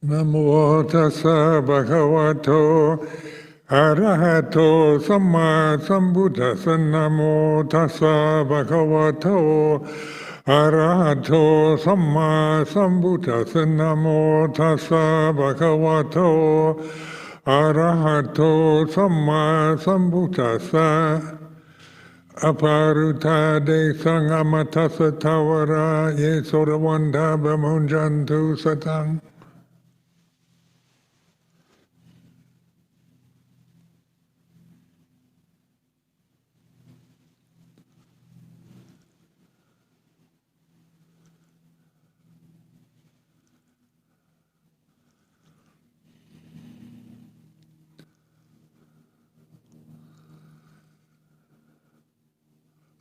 Namo tassa bhagavato arahato samma sambuddhassa. Namo tassa bhagavato arahato samma sambuddhassa. Namo tassa bhagavato arahato samma sambuddhassa. Aparuta de sangamatassa tawara ye sodavanda bhamunjantu satang.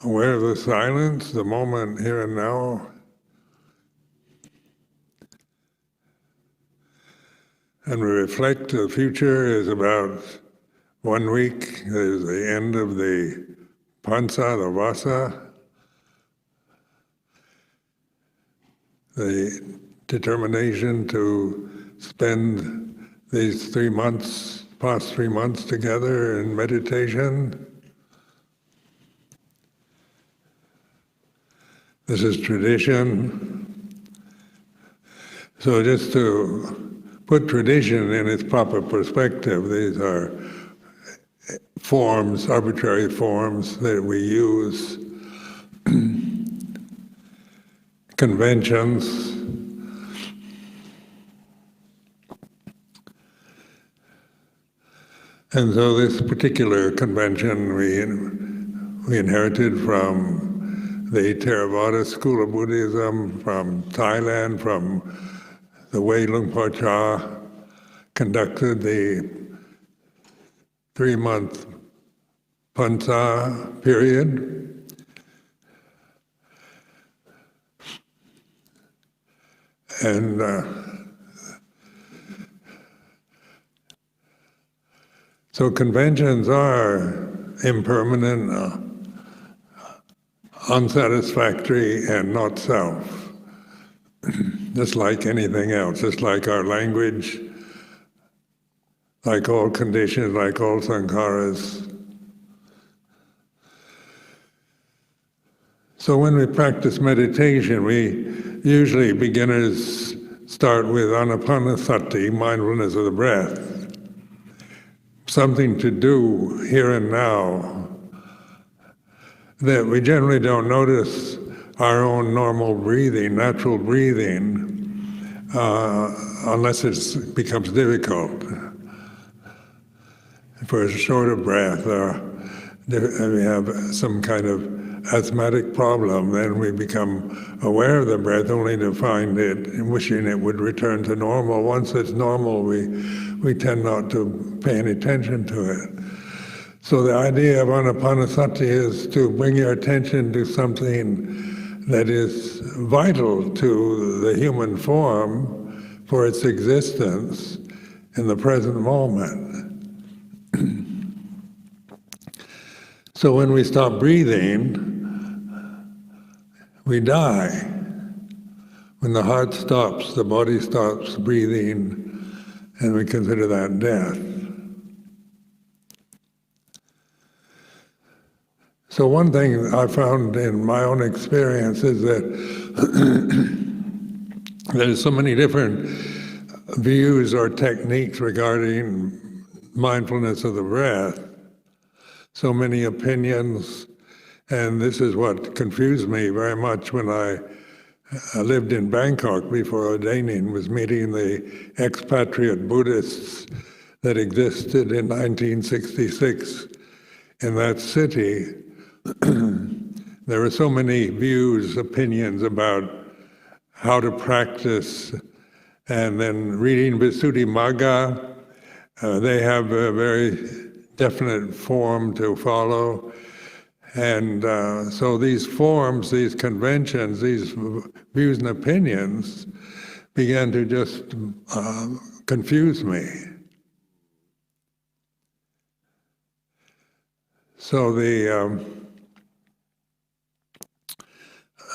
Aware of the silence, the moment here and now. And we reflect, the future is about 1 week, there's the end of the pansa, the vasa, the determination to spend these 3 months, past 3 months together in meditation. This is tradition. So just to put tradition in its proper perspective, these are forms, arbitrary forms that we use, conventions. And so this particular convention we inherited from the Theravada school of Buddhism, from Thailand, from the way Luang Por Chah conducted the 3-month pansa period. And so conventions are impermanent, unsatisfactory, and not self. Just like anything else, just like our language, like all conditions, like all sankharas. So when we practice meditation, usually beginners start with anapanasati, mindfulness of the breath, something to do here and now, that we generally don't notice our own normal breathing, natural breathing, unless it becomes difficult. For a shorter breath, or we have some kind of asthmatic problem, then we become aware of the breath only to find it, and wishing it would return to normal. Once it's normal, we tend not to pay any attention to it. So the idea of anapanasati is to bring your attention to something that is vital to the human form for its existence in the present moment. So when we stop breathing, we die. When the heart stops, the body stops breathing, and we consider that death. So one thing I found in my own experience is that there's so many different views or techniques regarding mindfulness of the breath, so many opinions, and this is what confused me very much when I lived in Bangkok before ordaining, was meeting the expatriate Buddhists that existed in 1966 in that city. There were so many views, opinions about how to practice, and then reading Visuddhimagga, they have a very definite form to follow. And so these forms, these conventions, these views and opinions began to just confuse me. So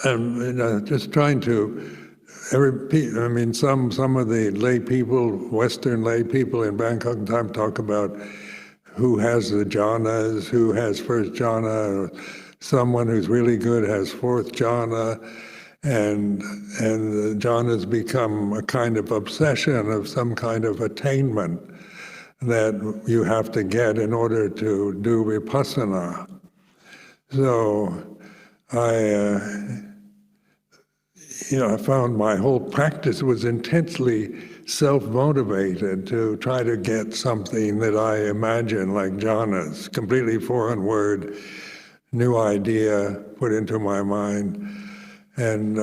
I'm just trying to some of the lay people, Western lay people in Bangkok time talk about who has the jhanas, who has first jhana, or someone who's really good has fourth jhana, and the jhanas become a kind of obsession of some kind of attainment that you have to get in order to do vipassana. So I found my whole practice was intensely self-motivated to try to get something that I imagine like jhanas, completely foreign word, new idea put into my mind, and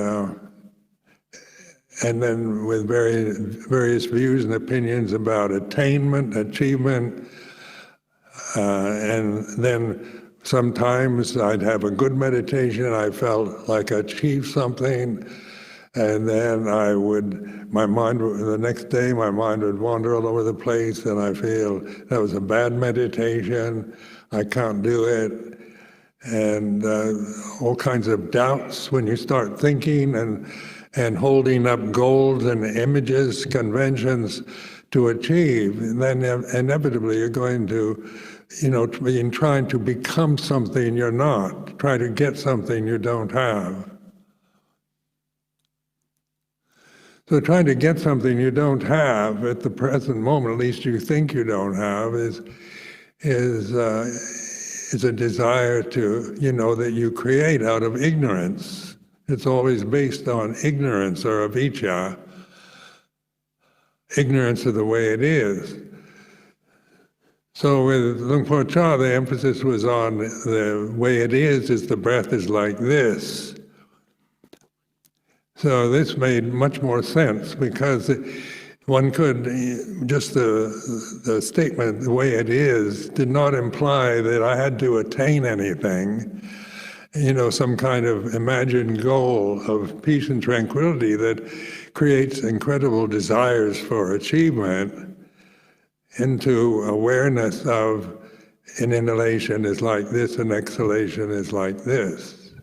then with various views and opinions about attainment, achievement, and then sometimes I'd have a good meditation, I felt like I achieved something, and then the next day my mind would wander all over the place, and I feel that was a bad meditation, I can't do it, and all kinds of doubts when you start thinking and holding up goals and images, conventions to achieve, and then inevitably you're going to, in trying to become something you're not, try to get something you don't have. So trying to get something you don't have at the present moment, at least you think you don't have, is a desire to, that you create out of ignorance. It's always based on ignorance or avijja, ignorance of the way it is. So with Luang Por Chah, the emphasis was on the way it is the breath is like this. So this made much more sense because one could, just the statement, the way it is, did not imply that I had to attain anything, some kind of imagined goal of peace and tranquility that creates incredible desires for achievement into awareness of an inhalation is like this, an exhalation is like this.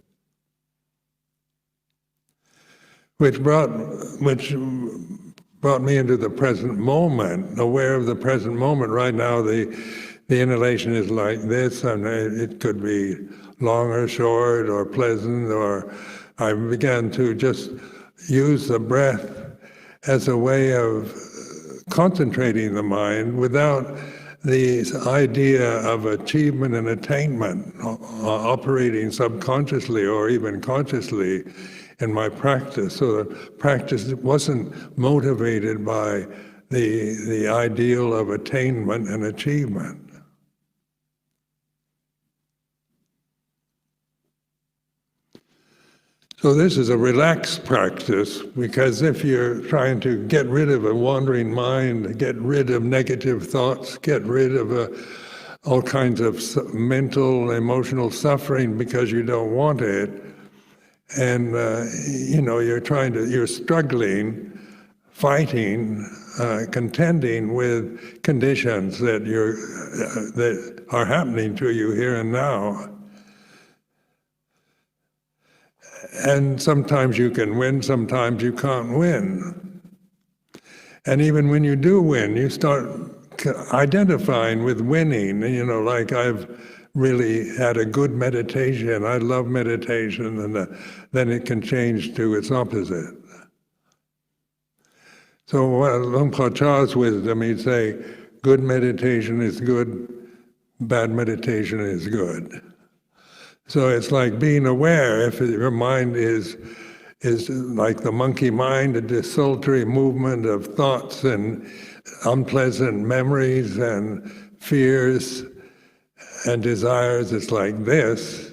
Which brought me into the present moment, aware of the present moment. Right now, the inhalation is like this, and it could be long or short or pleasant, or I began to just use the breath as a way of concentrating the mind without the idea of achievement and attainment operating subconsciously or even consciously in my practice. So the practice wasn't motivated by the ideal of attainment and achievement. So this is a relaxed practice, because if you're trying to get rid of a wandering mind, get rid of negative thoughts, get rid of all kinds of mental, emotional suffering because you don't want it, and you're struggling, fighting, contending with conditions that are happening to you here and now. And sometimes you can win, sometimes you can't win. And even when you do win, you start identifying with winning. Like I've really had a good meditation, I love meditation, and then it can change to its opposite. So Luang Por Chah's wisdom, he'd say, good meditation is good, bad meditation is good. So it's like being aware. If your mind is like the monkey mind, a desultory movement of thoughts and unpleasant memories and fears and desires, it's like this.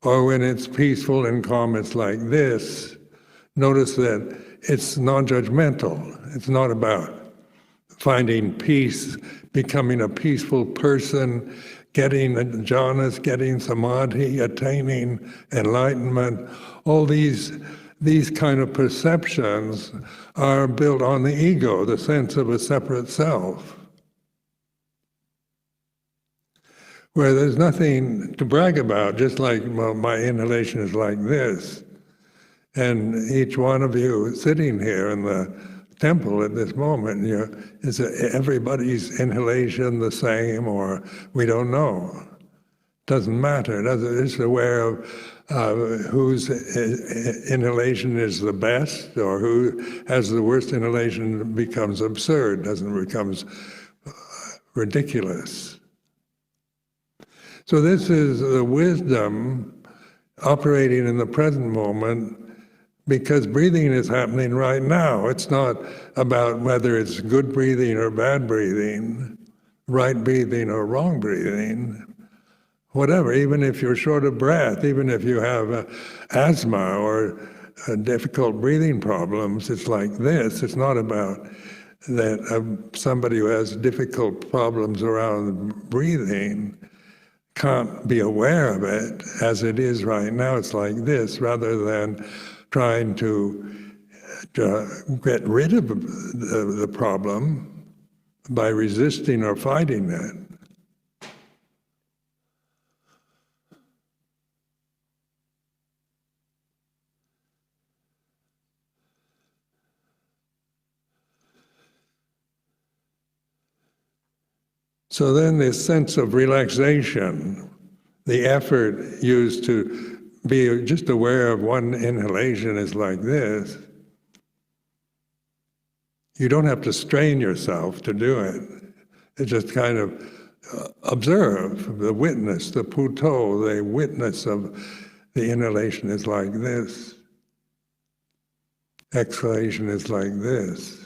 Or when it's peaceful and calm, it's like this. Notice that it's non-judgmental. It's not about finding peace, becoming a peaceful person, getting jhanas, getting samadhi, attaining enlightenment. All these kind of perceptions are built on the ego, the sense of a separate self, where there's nothing to brag about, just like, well, my inhalation is like this. And each one of you sitting here in the temple at this moment, is everybody's inhalation the same, or we don't know? Doesn't matter. It's aware of whose inhalation is the best, or who has the worst inhalation becomes absurd, becomes ridiculous. So this is the wisdom operating in the present moment, because breathing is happening right now. It's not about whether it's good breathing or bad breathing, right breathing or wrong breathing. Whatever, even if you're short of breath, even if you have asthma or difficult breathing problems, it's like this. It's not about that somebody who has difficult problems around breathing can't be aware of it as it is right now. It's like this, rather than trying to get rid of the problem by resisting or fighting it. So then this sense of relaxation, the effort used to be just aware of one inhalation is like this. You don't have to strain yourself to do it. It's just kind of observe, the witness, the puto, the witness of the inhalation is like this. Exhalation is like this.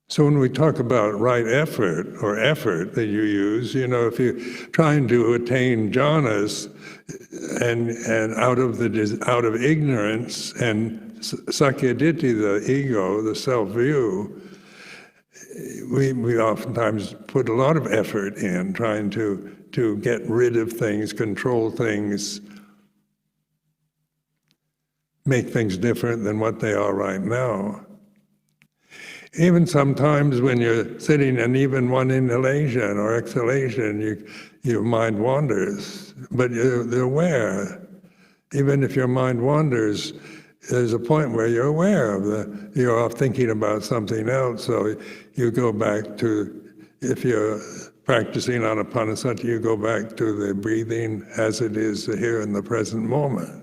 So when we talk about right effort, or effort that you use, if you're trying to attain jhanas and out of ignorance and sakyaditi, the ego, the self-view, we oftentimes put a lot of effort in trying to get rid of things, control things, make things different than what they are right now. Even sometimes when you're sitting and even one inhalation or exhalation, your mind wanders, but you're aware. Even if your mind wanders, there's a point where you're aware of you're off thinking about something else, so you go back to, if you're practicing anapanasati, you go back to the breathing as it is here in the present moment.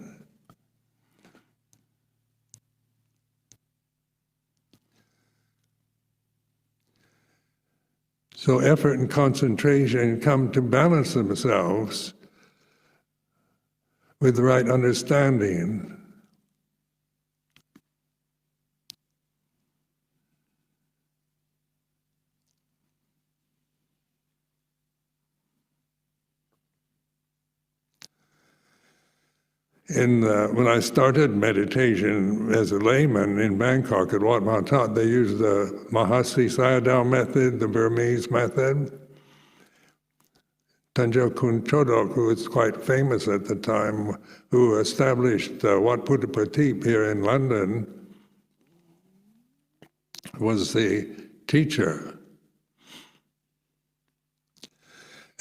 So effort and concentration come to balance themselves with the right understanding. When I started meditation as a layman in Bangkok at Wat Ma Tat, they used the Mahasi Sayadaw method, the Burmese method. Tanjo Kun Chodok, who was quite famous at the time, who established Wat Putta Patip here in London, was the teacher.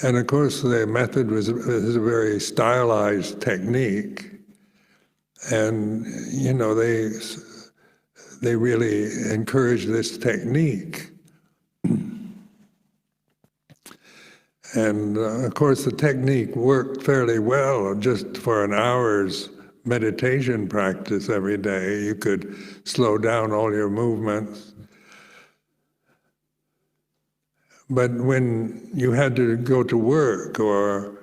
And of course, the method is a very stylized technique. And, they really encourage this technique. And of course, the technique worked fairly well just for an hour's meditation practice every day. You could slow down all your movements. But when you had to go to work or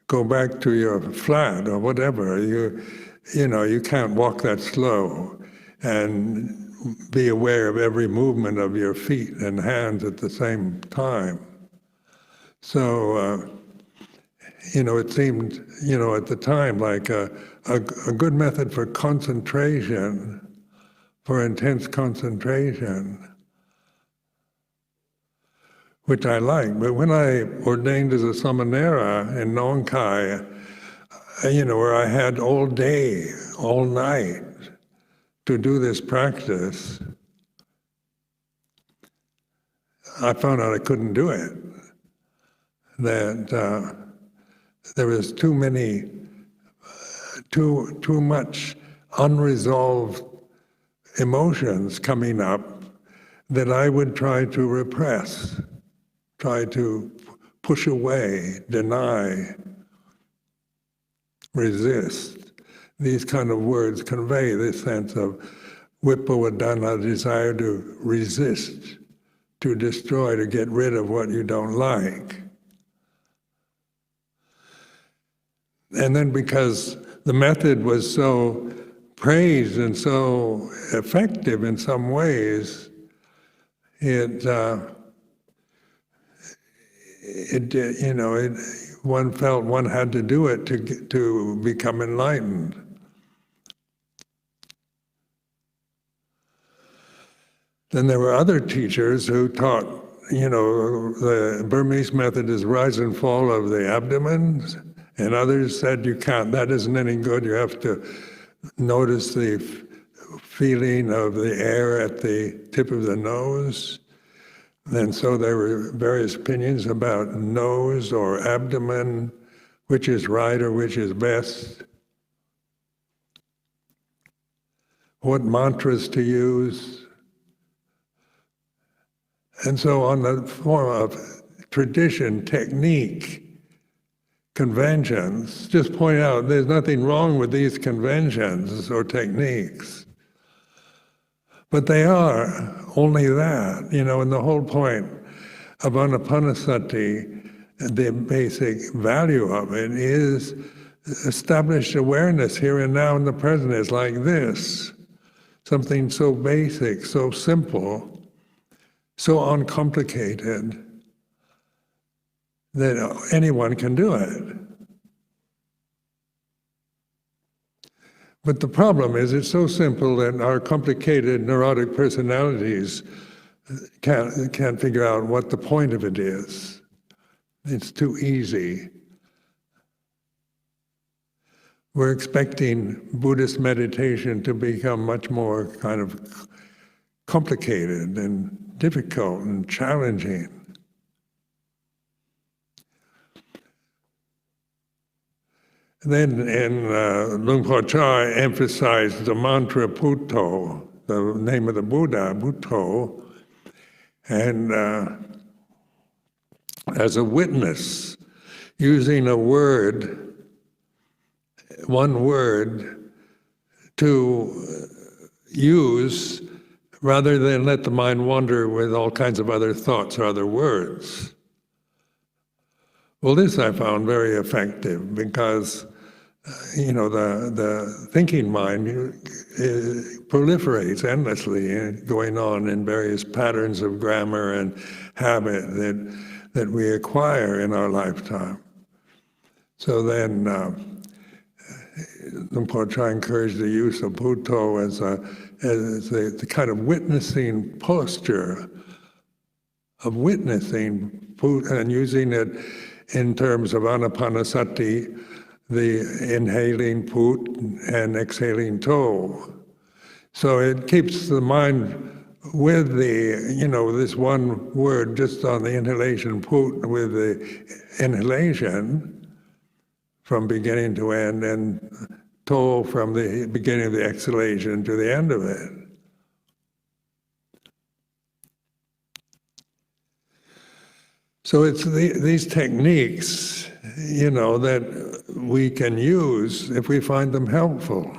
go back to your flat or whatever, you can't walk that slow and be aware of every movement of your feet and hands at the same time. So, it seemed, at the time like a good method for concentration, for intense concentration, which I liked. But when I ordained as a samanera in Nong Khai, where I had all day, all night to do this practice, I found out I couldn't do it. that there was too much unresolved emotions coming up that I would try to repress, try to push away, deny, resist. These kind of words convey this sense of vipavadana, desire to resist, to destroy, to get rid of what you don't like. And then because the method was so praised and so effective in some ways, one felt one had to do it to become enlightened. Then there were other teachers who taught, the Burmese method is rise and fall of the abdomen, and others said you can't, that isn't any good, you have to notice the feeling of the air at the tip of the nose. And so there were various opinions about nose or abdomen, which is right or which is best, what mantras to use. And so on the form of tradition, technique, conventions, just point out there's nothing wrong with these conventions or techniques. But they are only that, and the whole point of Anapanasati, the basic value of it is established awareness here and now in the present is like this. Something so basic, so simple, so uncomplicated that anyone can do it. But the problem is it's so simple that our complicated neurotic personalities can't figure out what the point of it is. It's too easy. We're expecting Buddhist meditation to become much more kind of complicated and difficult and challenging. Then Luang Por Chah emphasized the mantra Bhutto, the name of the Buddha, Bhutto, and as a witness, using a word, one word, to use rather than let the mind wander with all kinds of other thoughts or other words. Well, this I found very effective because, the thinking mind proliferates endlessly, going on in various patterns of grammar and habit that we acquire in our lifetime. So then, Luang Por Chah encouraged the use of Bhutto as the kind of witnessing posture of witnessing and using it in terms of Anapanasati, the inhaling put and exhaling to. So it keeps the mind with this one word just on the inhalation put with the inhalation from beginning to end and to from the beginning of the exhalation to the end of it. So it's these techniques, that we can use if we find them helpful.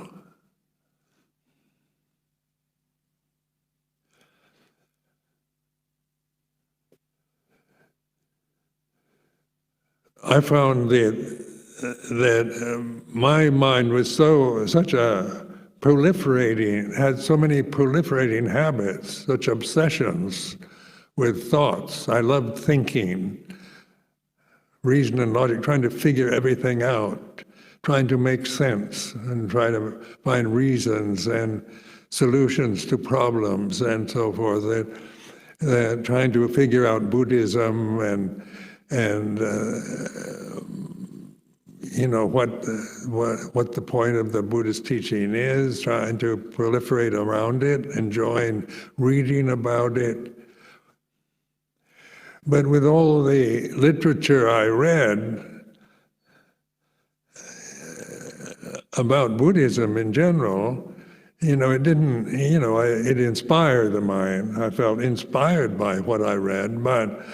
I found that my mind was such a proliferating, had so many proliferating habits, such obsessions with thoughts. I loved thinking, reason and logic, trying to figure everything out, trying to make sense and try to find reasons and solutions to problems and so forth, that trying to figure out Buddhism and what the point of the Buddhist teaching is, trying to proliferate around it, enjoying reading about it. But with all the literature I read about Buddhism in general, it didn't, it inspired the mind. I felt inspired by what I read, but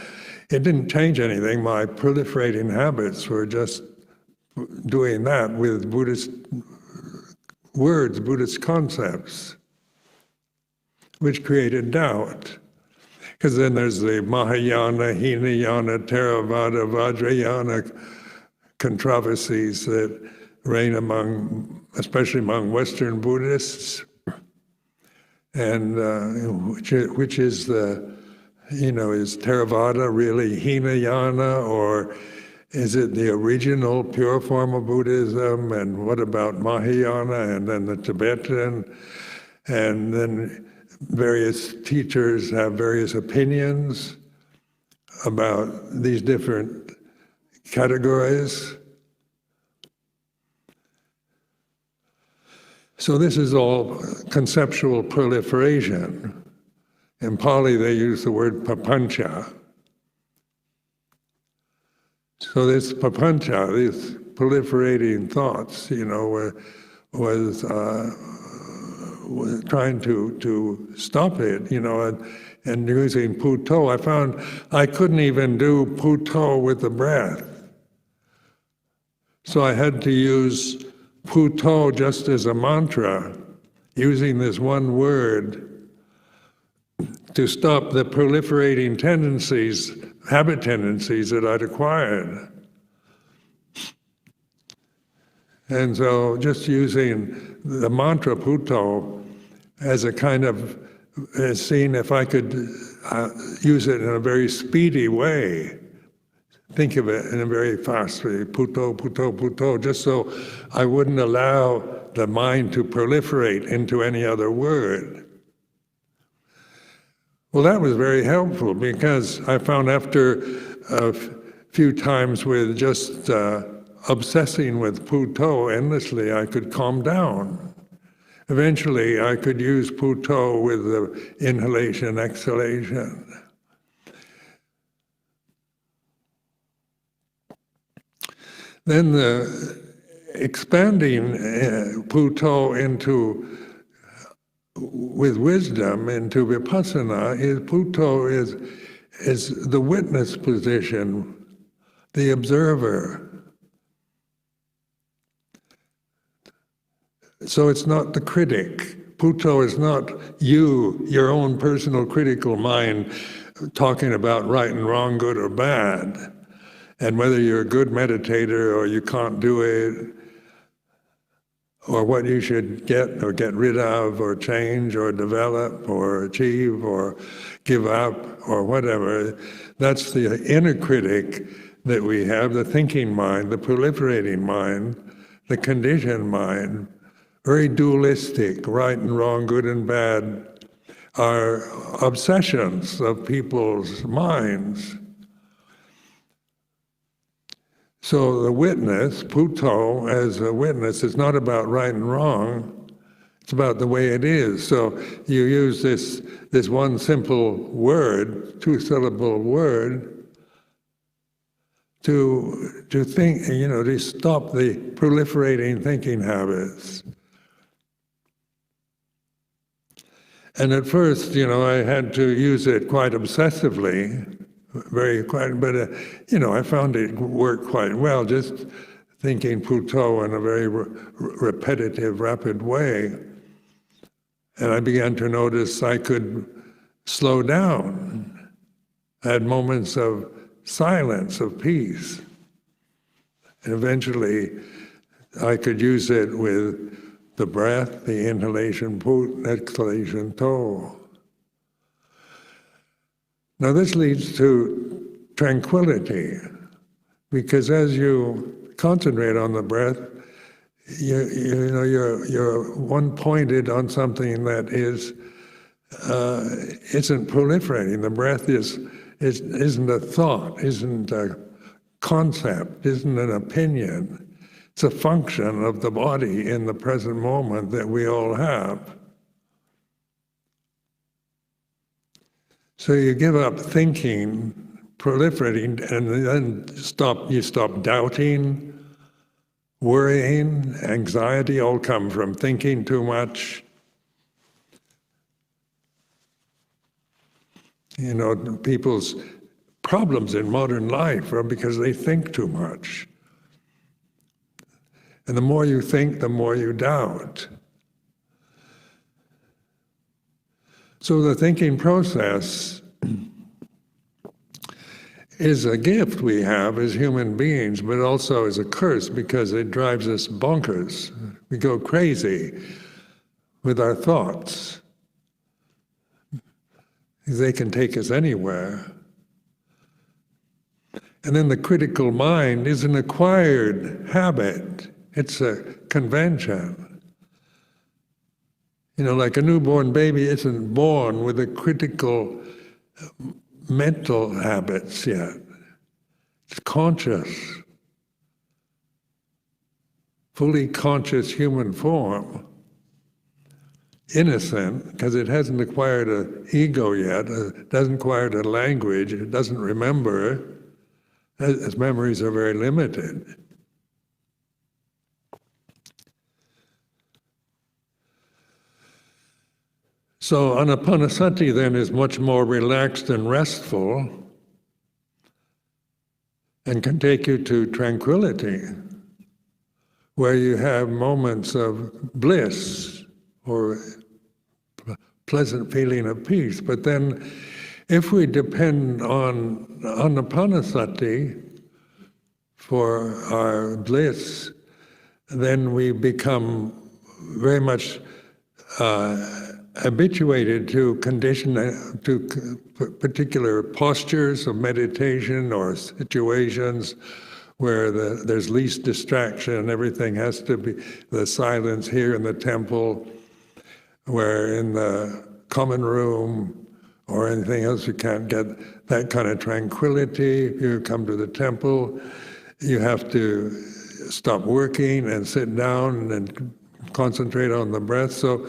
it didn't change anything. My proliferating habits were just doing that with Buddhist words, Buddhist concepts, which created doubt. Because then there's the Mahayana, Hinayana, Theravada, Vajrayana controversies that reign especially among Western Buddhists, and which is is Theravada really Hinayana, or is it the original pure form of Buddhism? And what about Mahayana, and then the Tibetan, and then various teachers have various opinions about these different categories. So this is all conceptual proliferation. In Pali, they use the word papancha. So this papancha, these proliferating thoughts, was trying to stop it, and using puto. I found I couldn't even do puto with the breath. So I had to use puto just as a mantra, using this one word to stop the proliferating tendencies, habit tendencies that I'd acquired. And so just using the mantra puto as a kind of, seeing if I could use it in a very speedy way. Think of it in a very fast way, puto, puto, puto, just so I wouldn't allow the mind to proliferate into any other word. Well, that was very helpful, because I found after a few times with just obsessing with puto endlessly, I could calm down. Eventually, I could use puto with the inhalation, exhalation. Then the expanding puto with wisdom into vipassana puto is the witness position, the observer. So it's not the critic. Puto is not your own personal critical mind talking about right and wrong, good or bad, and whether you're a good meditator or you can't do it, or what you should get or get rid of or change or develop or achieve or give up or whatever. That's the inner critic that we have, the thinking mind, the proliferating mind, the conditioned mind, very dualistic, right and wrong, good and bad, are obsessions of people's minds. So the witness, puto, as a witness, is not about right and wrong, it's about the way it is. So you use this one simple word, two-syllable word, to think, to stop the proliferating thinking habits. And at first, I had to use it quite obsessively, but I found it worked quite well, just thinking puto in a very repetitive, rapid way. And I began to notice I could slow down. I had moments of silence, of peace. And eventually, I could use it with the breath, the inhalation put, exhalation to. Now this leads to tranquility, because as you concentrate on the breath, you're one-pointed on something that isn't proliferating. The breath isn't a thought, isn't a concept, isn't an opinion. It's a function of the body in the present moment that we all have. So you give up thinking proliferating, and then you stop doubting, worrying, anxiety, all come from thinking too much. You know, people's problems in modern life are because they think too much. And the more you think, the more you doubt. So the thinking process is a gift we have as human beings, but also is a curse because it drives us bonkers. We go crazy with our thoughts. They can take us anywhere. And then the critical mind is an acquired habit. It's a convention. You know, like a newborn baby isn't born with the critical mental habits yet. It's conscious, fully conscious human form. Innocent, because it hasn't acquired an ego yet, it hasn't acquired a language, it doesn't remember. Its memories are very limited. So anapanasati then is much more relaxed and restful and can take you to tranquility, where you have moments of bliss or pleasant feeling of peace. But then if we depend on anapanasati for our bliss, then we become very much habituated to particular postures of meditation or situations where there's least distraction. Everything has to be the silence here in the temple, where in the common room or anything else you can't get that kind of tranquility. You come to the temple, you have to stop working and sit down and concentrate on the breath. So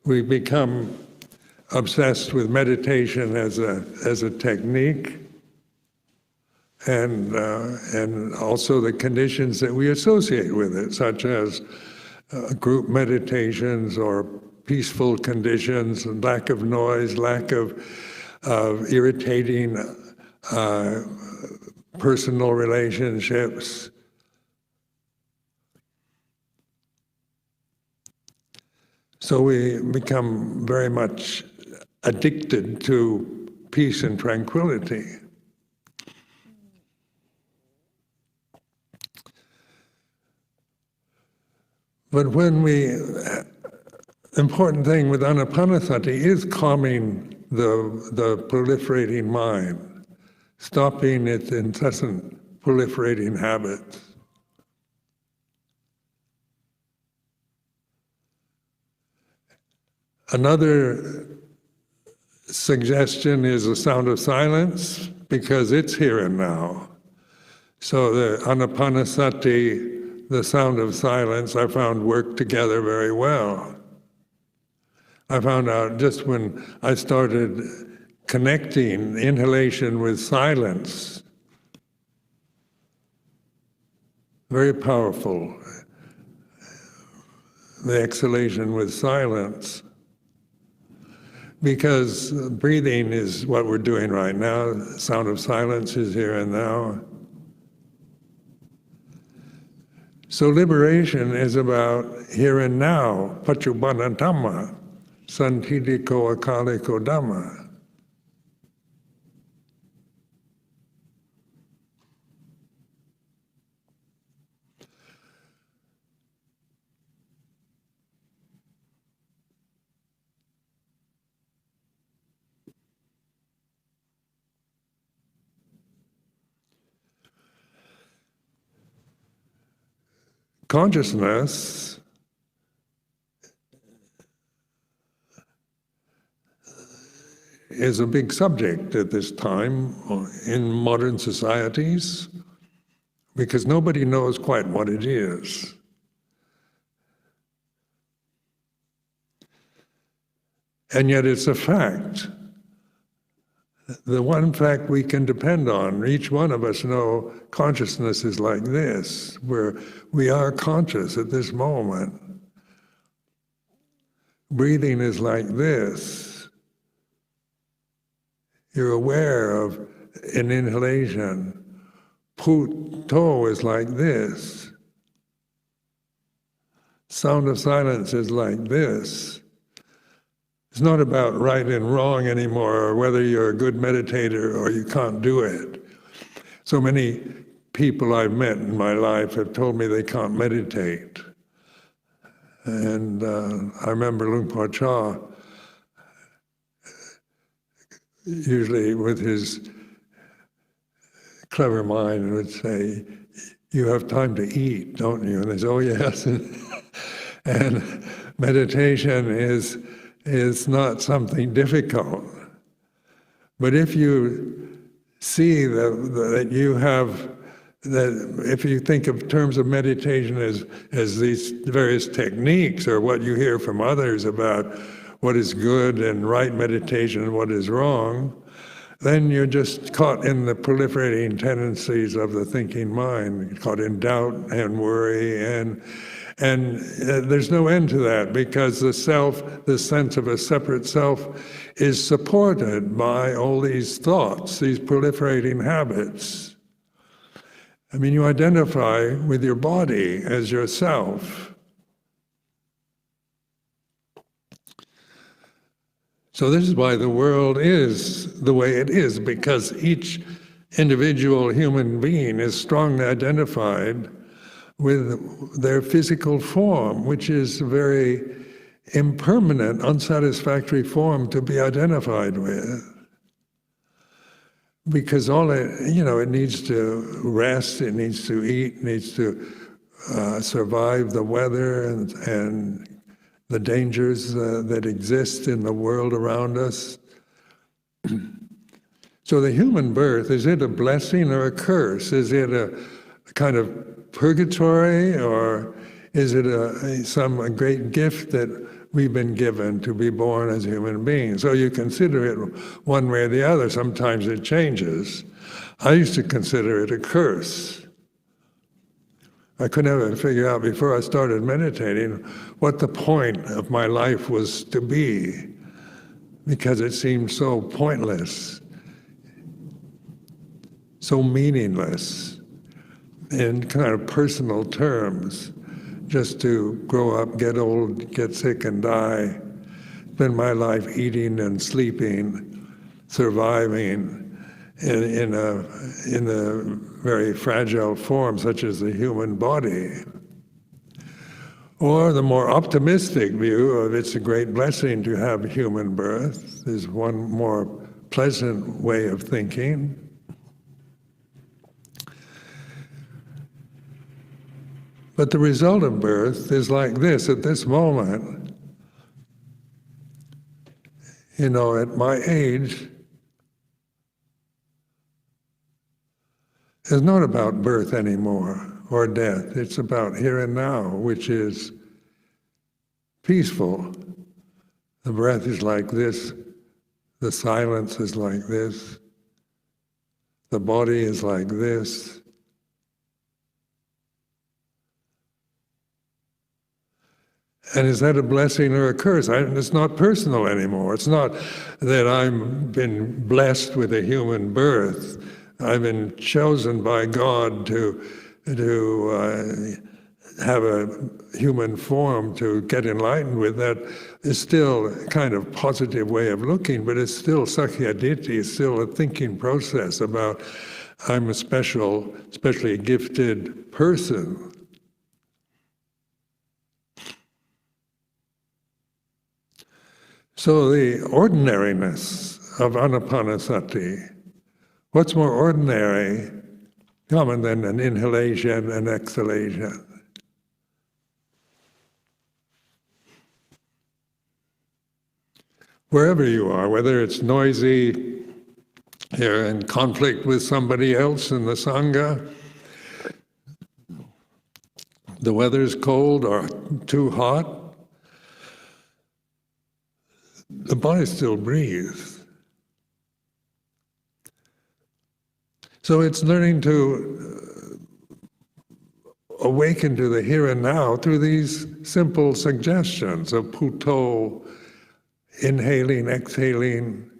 we become obsessed with meditation as a technique, and also the conditions that we associate with it, such as group meditations or peaceful conditions, lack of noise, lack of irritating personal relationships. So we become very much addicted to peace and tranquility. But important thing with anapanasati is calming the proliferating mind, stopping its incessant proliferating habits. Another suggestion is the sound of silence, because it's here and now. So the anapanasati, the sound of silence, I found work together very well. I found out just when I started connecting inhalation with silence, very powerful, the exhalation with silence. Because breathing is what we're doing right now. The sound of silence is here and now. So liberation is about here and now, paccuppanna dhamma, santidiko akaliko dhamma. Consciousness is a big subject at this time in modern societies, because nobody knows quite what it is. And yet it's a fact the one fact we can depend on. Each one of us know consciousness is like this, where we are conscious at this moment. Breathing is like this. You're aware of an inhalation. Put-to is like this. Sound of silence is like this. It's not about right and wrong anymore, or whether you're a good meditator or you can't do it. So many people I've met in my life have told me they can't meditate. And I remember Luang Por Chah, usually with his clever mind, would say, "You have time to eat, don't you?" And they say, "Oh yes." And meditation is not something difficult. But if you see that you have, that if you think of terms of meditation as these various techniques, or what you hear from others about what is good and right meditation and what is wrong, then you're just caught in the proliferating tendencies of the thinking mind, caught in doubt and worry, and there's no end to that, because the self, the sense of a separate self, is supported by all these thoughts, these proliferating habits. I mean, you identify with your body as yourself. So this is why the world is the way it is, because each individual human being is strongly identified with their physical form, which is a very impermanent, unsatisfactory form to be identified with. Because it needs to rest, it needs to eat, it needs to survive the weather and the dangers that exist in the world around us. So the human birth, is it a blessing or a curse? Is it a kind of purgatory, or is it a great gift that we've been given to be born as human beings? So you consider it one way or the other. Sometimes it changes. I used to consider it a curse. I could never figure out before I started meditating what the point of my life was to be, because it seemed so pointless, so meaningless, in kind of personal terms, just to grow up, get old, get sick and die, spend my life eating and sleeping, surviving in a very fragile form such as the human body. Or the more optimistic view of it's a great blessing to have human birth is one more pleasant way of thinking. But the result of birth is like this at this moment. At my age, it's not about birth anymore or death. It's about here and now, which is peaceful. The breath is like this. The silence is like this. The body is like this. And is that a blessing or a curse? It's not personal anymore. It's not that I've been blessed with a human birth. I've been chosen by God to have a human form to get enlightened with. That is still a kind of positive way of looking, but it's still Sakyaditi, it's still a thinking process about I'm a especially gifted person. So the ordinariness of anapanasati, what's more ordinary, common than an inhalation and exhalation? Wherever you are, whether it's noisy, you're in conflict with somebody else in the Sangha, the weather's cold or too hot, the body still breathes. So it's learning to awaken to the here and now through these simple suggestions of Puto, inhaling, exhaling,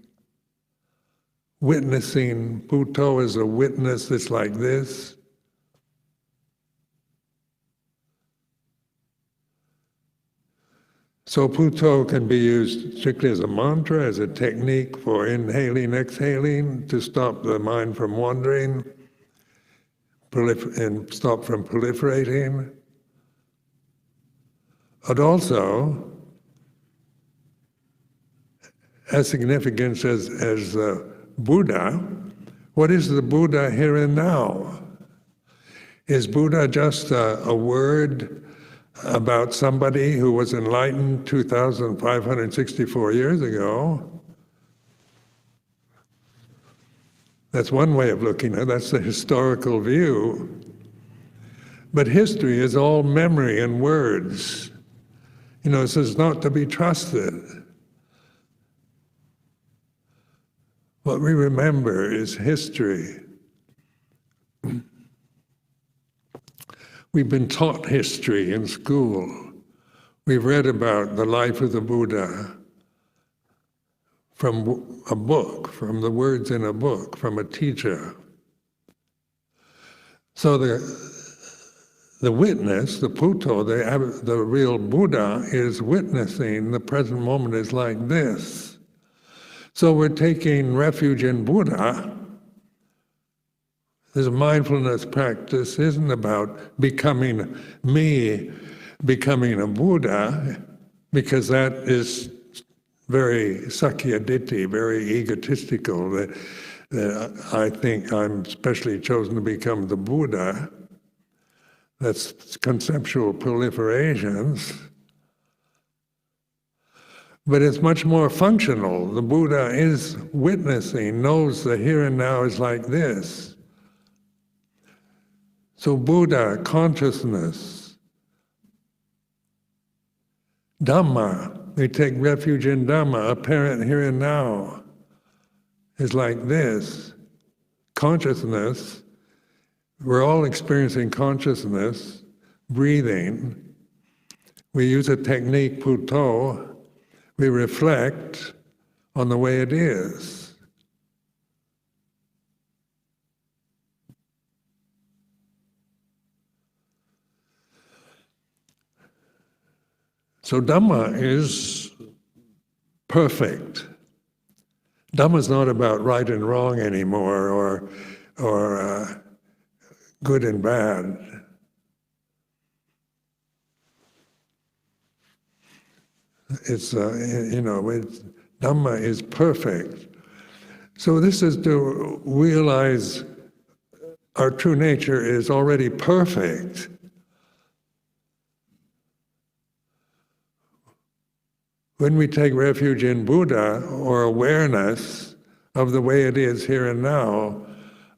witnessing. Puto is a witness that's like this. So Puto can be used strictly as a mantra, as a technique for inhaling, exhaling, to stop the mind from wandering and stop from proliferating. But also, as significant as Buddha, what is the Buddha here and now? Is Buddha just a word about somebody who was enlightened 2,564 years ago? That's one way of looking at it. That's the historical view. But history is all memory and words. So it's not to be trusted. What we remember is history. We've been taught history in school. We've read about the life of the Buddha from a book, from the words in a book, from a teacher. So the witness, the Puto, the real Buddha, is witnessing the present moment is like this. So we're taking refuge in Buddha. This mindfulness practice isn't about becoming me, becoming a Buddha, because that is very sakkayaditthi, very egotistical, that I think I'm specially chosen to become the Buddha. That's conceptual proliferations. But it's much more functional. The Buddha is witnessing, knows the here and now is like this. So Buddha, consciousness, Dhamma, we take refuge in Dhamma, apparent here and now, is like this. Consciousness, we're all experiencing consciousness, breathing. We use a technique, Puto, we reflect on the way it is. So Dhamma is perfect. Dhamma is not about right and wrong anymore, or good and bad. It's Dhamma is perfect. So this is to realize our true nature is already perfect. When we take refuge in Buddha, or awareness of the way it is here and now,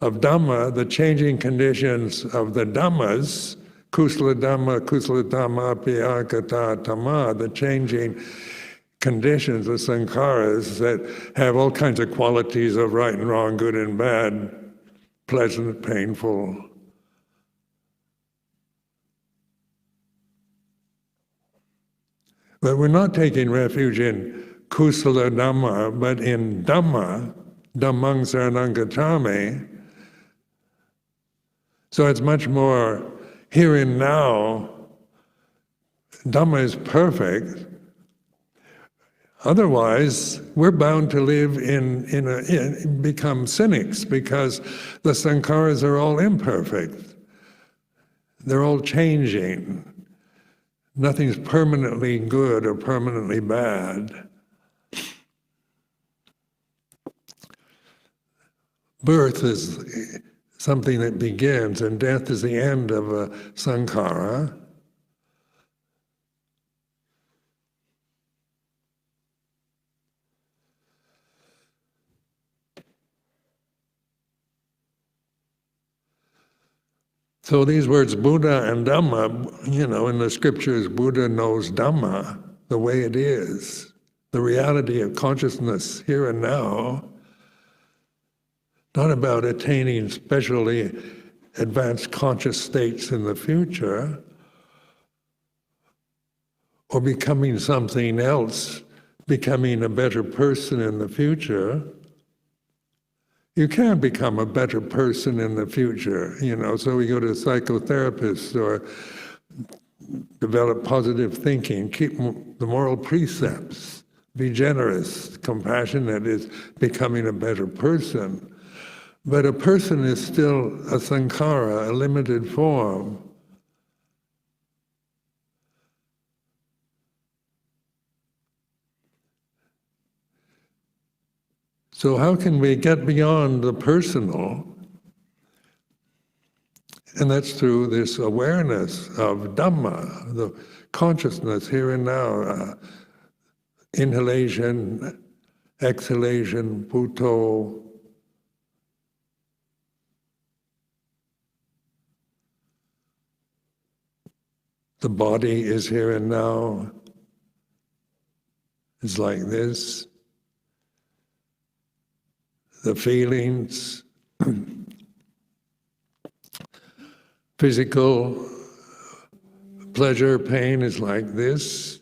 of Dhamma, the changing conditions of the Dhammas, kusala Dhamma, piyakata Dhamma, the changing conditions, the sankharas that have all kinds of qualities of right and wrong, good and bad, pleasant, painful. But we're not taking refuge in kusala Dhamma, but in Dhamma, Dhammang saranang gacchami. So it's much more here and now. Dhamma is perfect. Otherwise, we're bound to live become cynics, because the sankharas are all imperfect. They're all changing. Nothing's permanently good or permanently bad. Birth is something that begins, and death is the end of a sankhara. So these words, Buddha and Dhamma, in the scriptures, Buddha knows Dhamma the way it is, the reality of consciousness here and now. not about attaining specially advanced conscious states in the future, or becoming something else, becoming a better person in the future. You can become a better person in the future, so we go to psychotherapists or develop positive thinking, keep the moral precepts, be generous, compassionate is becoming a better person. But a person is still a sankhara, a limited form. So how can we get beyond the personal? And that's through this awareness of Dhamma, the consciousness here and now, inhalation, exhalation, Bhutto. The body is here and now. It's like this. The feelings, physical pleasure, pain is like this.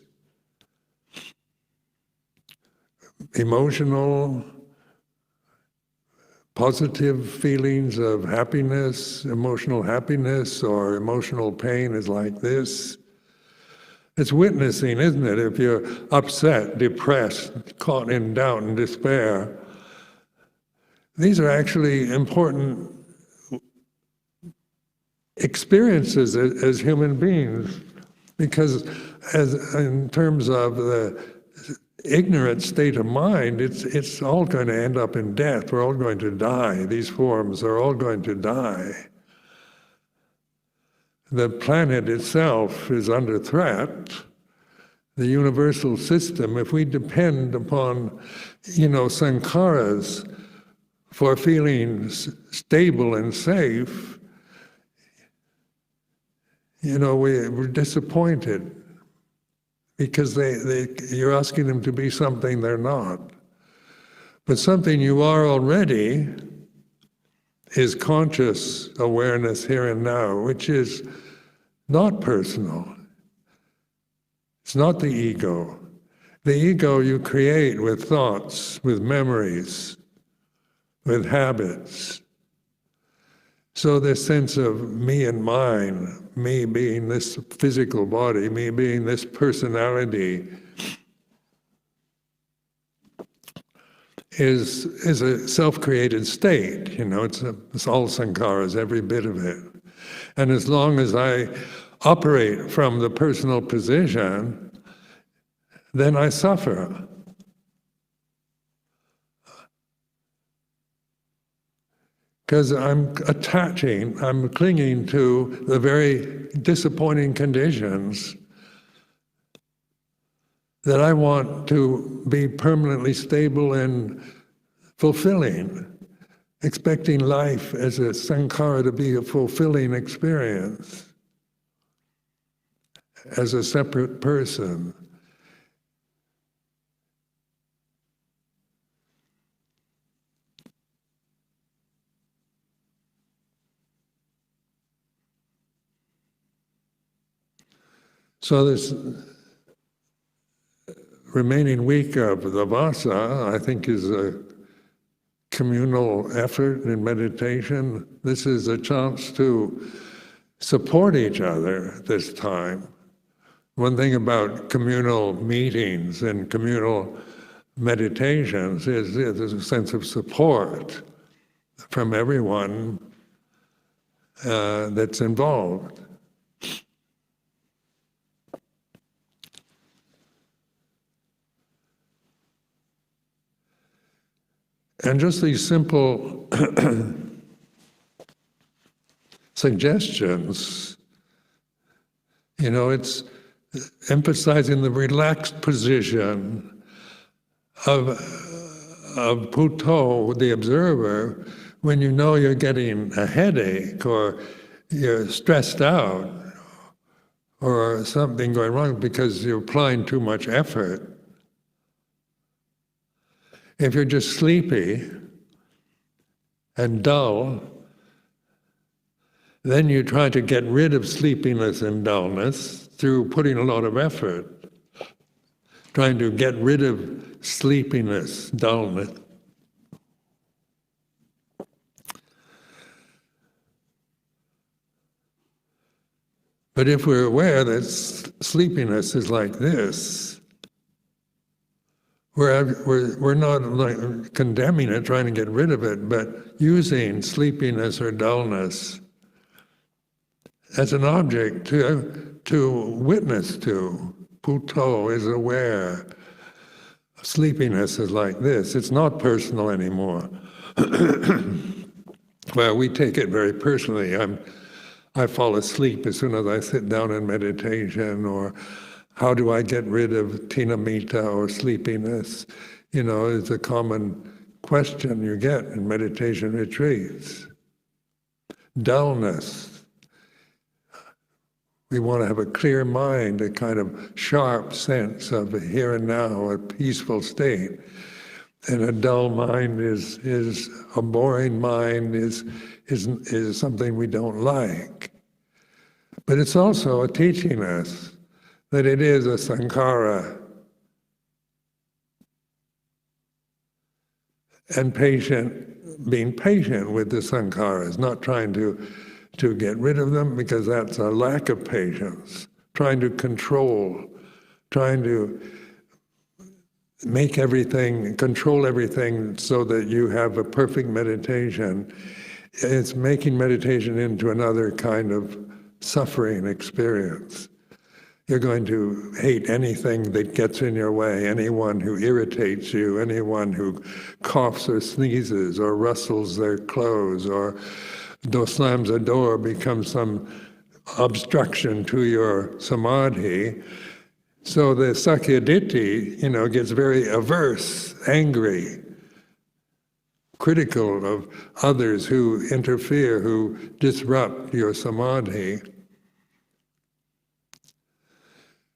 Emotional, positive feelings of happiness, emotional happiness or emotional pain is like this. It's witnessing, isn't it? If you're upset, depressed, caught in doubt and despair, these are actually important experiences as human beings, because in terms of the ignorant state of mind, it's all going to end up in death. We're all going to die. These forms are all going to die. The planet itself is under threat. The universal system, if we depend upon, sankharas for feeling stable and safe, we're disappointed because you're asking them to be something they're not. But something you are already is conscious awareness here and now, which is not personal. It's not the ego. The ego you create with thoughts, with memories, with habits. So this sense of me and mine, me being this physical body, me being this personality, is a self-created state. It's all sankharas, every bit of it. And as long as I operate from the personal position, then I suffer. Because I'm clinging to the very disappointing conditions that I want to be permanently stable and fulfilling, expecting life as a sankhara to be a fulfilling experience, as a separate person. So this remaining week of the Vasa, I think, is a communal effort in meditation. This is a chance to support each other this time. One thing about communal meetings and communal meditations is there's a sense of support from everyone that's involved. And just these simple suggestions, it's emphasizing the relaxed position of Bhutto, the observer, when you know you're getting a headache or you're stressed out or something going wrong because you're applying too much effort. If you're just sleepy, and dull, then you try to get rid of sleepiness and dullness through putting a lot of effort, trying to get rid of sleepiness, dullness. But if we're aware that sleepiness is like this, we're not like condemning it, trying to get rid of it, but using sleepiness or dullness as an object to witness to. Puto is aware. Sleepiness is like this. It's not personal anymore. Well, we take it very personally. I fall asleep as soon as I sit down in meditation, or how do I get rid of tinamita or sleepiness? It's a common question you get in meditation retreats. Dullness. We want to have a clear mind, a kind of sharp sense of here and now, a peaceful state. And a dull mind is a boring mind, is something we don't like. But it's also teaching us that it is a sankhara. And being patient with the sankharas, not trying to get rid of them, because that's a lack of patience. Trying to control, trying to control everything so that you have a perfect meditation. It's making meditation into another kind of suffering experience. You're going to hate anything that gets in your way, anyone who irritates you, anyone who coughs or sneezes or rustles their clothes or slams a door, becomes some obstruction to your samadhi. So the Sakyaditi, gets very averse, angry, critical of others who interfere, who disrupt your samadhi.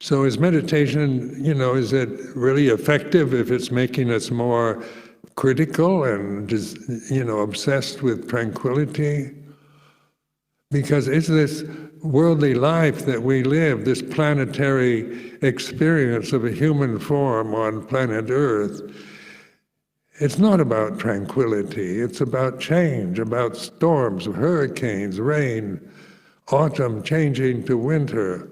So is meditation, is it really effective if it's making us more critical and just, obsessed with tranquility? Because it's this worldly life that we live, this planetary experience of a human form on planet Earth. It's not about tranquility, it's about change, about storms, hurricanes, rain, autumn changing to winter,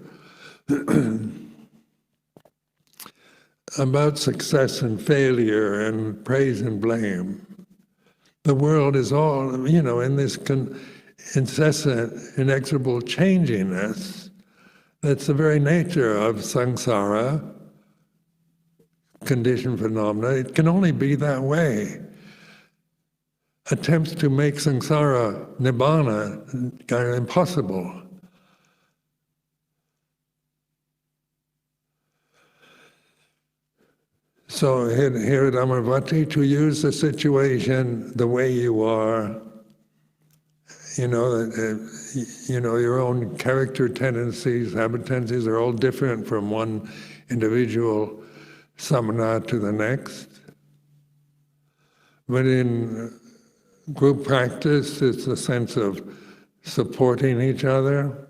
about success and failure and praise and blame. The world is all, in this incessant, inexorable changiness. That's the very nature of samsara, conditioned phenomena. It can only be that way. Attempts to make samsara nibbana are impossible. So here at Amaravati, to use the situation the way you are, your own character tendencies, habit tendencies are all different from one individual samana to the next. But in group practice, it's a sense of supporting each other,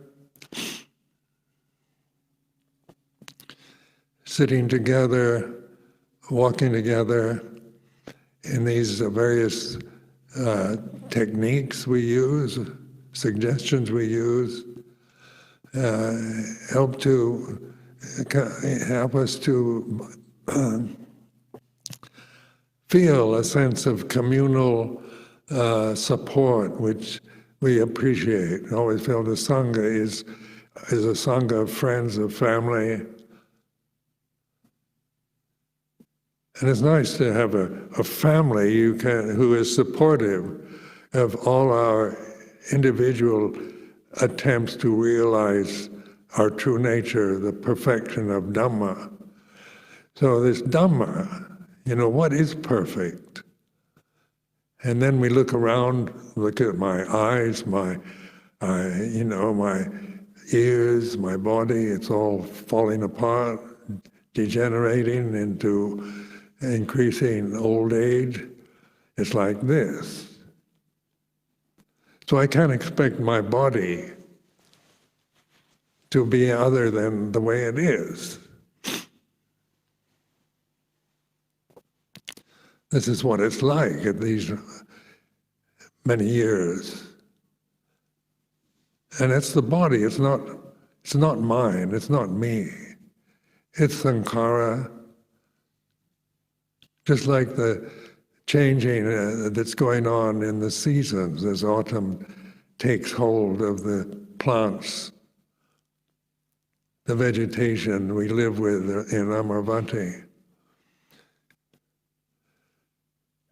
sitting together, walking together in these various techniques we use, suggestions we use, help us to feel a sense of communal support, which we appreciate. Always feel the Sangha is a Sangha of friends, of family. And it's nice to have a family who is supportive of all our individual attempts to realize our true nature, the perfection of Dhamma. So this Dhamma, what is perfect? And then we look around, look at my eyes, my ears, my body, it's all falling apart, degenerating into increasing old age. It's like this. So I can't expect my body to be other than the way it is. This is what it's like at these many years. And it's the body, it's not mine, it's not me. It's sankhara, just like the changing that's going on in the seasons as autumn takes hold of the plants, the vegetation we live with in Amaravati.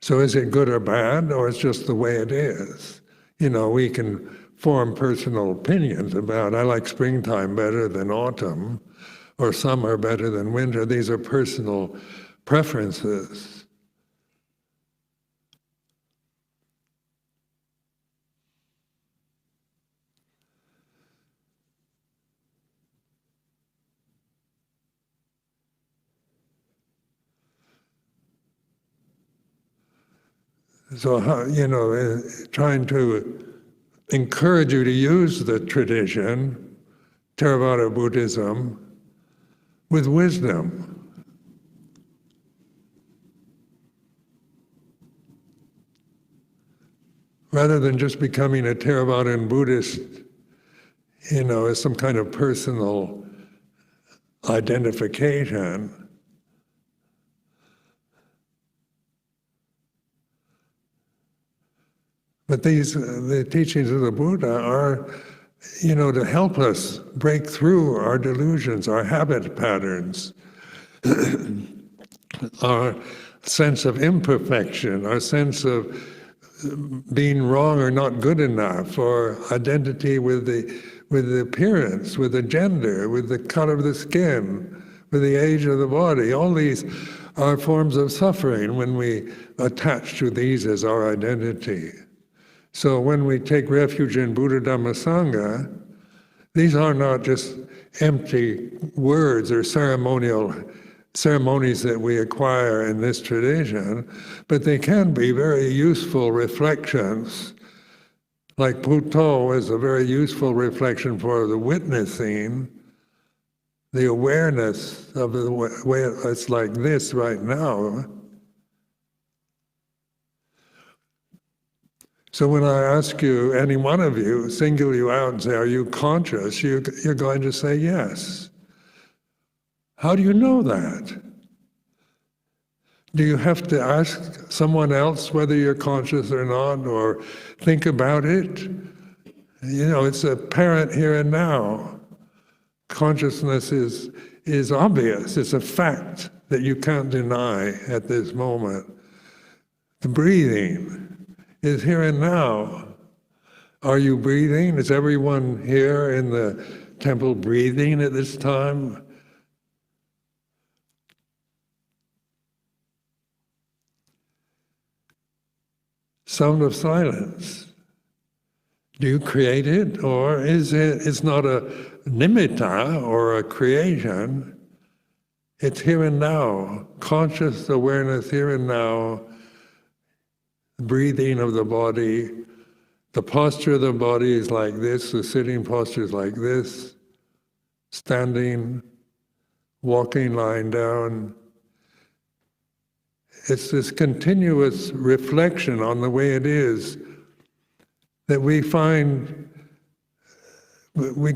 So is it good or bad, or it's just the way it is? You know, we can form personal opinions about, I like springtime better than autumn, or summer better than winter. These are personal preferences. So, trying to encourage you to use the tradition, Theravada Buddhism, with wisdom. Rather than just becoming a Theravadan Buddhist, as some kind of personal identification. But the teachings of the Buddha are, to help us break through our delusions, our habit patterns, our sense of imperfection, our sense of being wrong or not good enough, or identity with the appearance, with the gender, with the color of the skin, with the age of the body. All these are forms of suffering when we attach to these as our identity. So when we take refuge in Buddha Dhamma Sangha, these are not just empty words or ceremonies that we acquire in this tradition, but they can be very useful reflections. Like Puto is a very useful reflection for the witnessing, the awareness of the way it's like this right now. So when I ask you, any one of you, single you out and say, are you conscious? You're going to say yes. How do you know that? Do you have to ask someone else whether you're conscious or not, or think about it? It's apparent here and now. Consciousness is obvious. It's a fact that you can't deny at this moment. The breathing is here and now. Are you breathing? Is everyone here in the temple breathing at this time? Sound of silence. Do you create it, or it's not a nimitta or a creation? It's here and now. Conscious awareness here and now. Breathing of the body. The posture of the body is like this, the sitting posture is like this, standing, walking, lying down. It's this continuous reflection on the way it is that we find we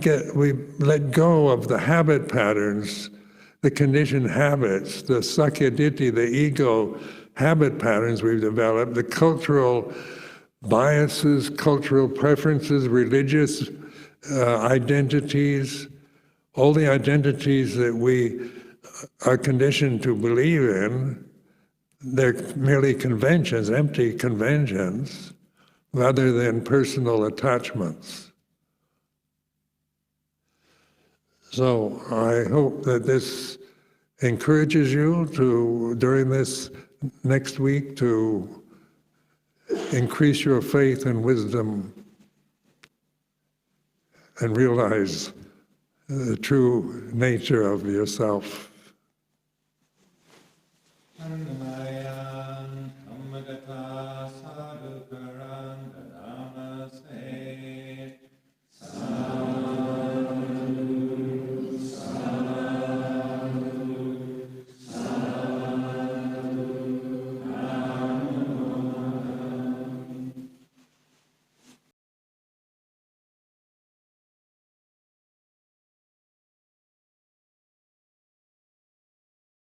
let go of the habit patterns, the conditioned habits, the sakyaditi, the ego habit patterns we've developed, the cultural biases, cultural preferences, religious identities, all the identities that we are conditioned to believe in. They're merely conventions, empty conventions, rather than personal attachments. So I hope that this encourages you to, during this next week, to increase your faith and wisdom and realize the true nature of yourself.